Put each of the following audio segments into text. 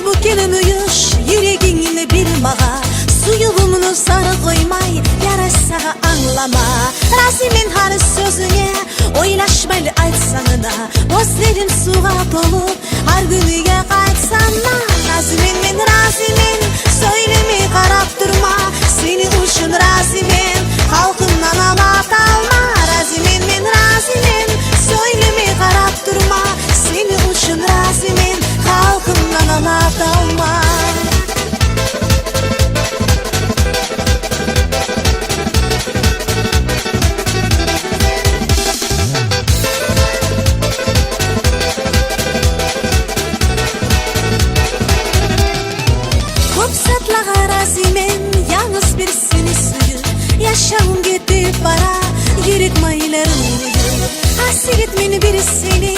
Bu kelimiyiş yüreğinle bir mağa Suyuğumunu sarı koymay yarasa anlama Razimin her sözüne oylaşmaylı aytsanına Gözlerim suğa dolup her günüge kaytsana Razimin min razimin söylemi karap durma Seni uşun razimin halkımdan alat alma Razimin min razimin söylemi karap durma Seni uşun razimin halkımdan alat alma Kopsatlağa razimen yalnız bir seni suyu Yaşam gidip bara yürek maylarım uyu Hasretmin biri seni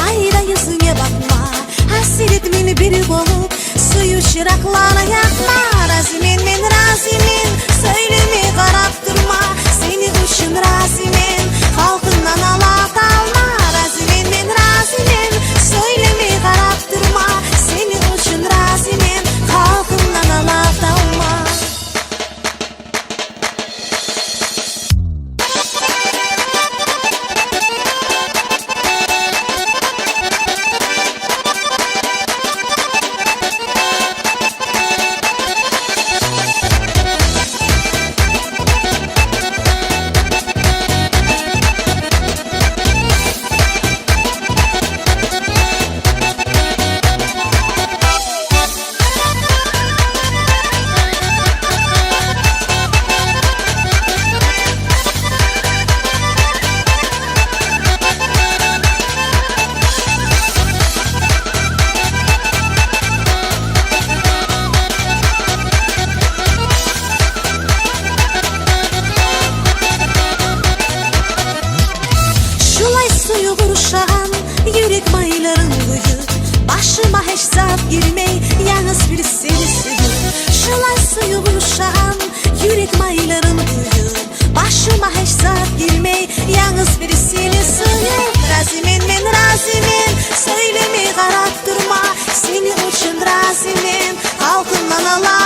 ayda yüzüne bakma Hasretmin biri bolup suyu şıraklana yakma Razimin min razimin söylemi karap durma Seni uşun razimin halkından alat alma Razimin min razimin söylemi karap durma Seni uşun razimin halkından alat alma Suyu vuruşan yürek mayların uyu Başıma hiç zat girmey yalnız bir seni suyu Şılay suyu vuruşan yürek mayların uyu Başıma hiç zat girmey yalnız bir seni suyu Razimin min razimin söylemi karap durma Seni uçun razimin halkından alan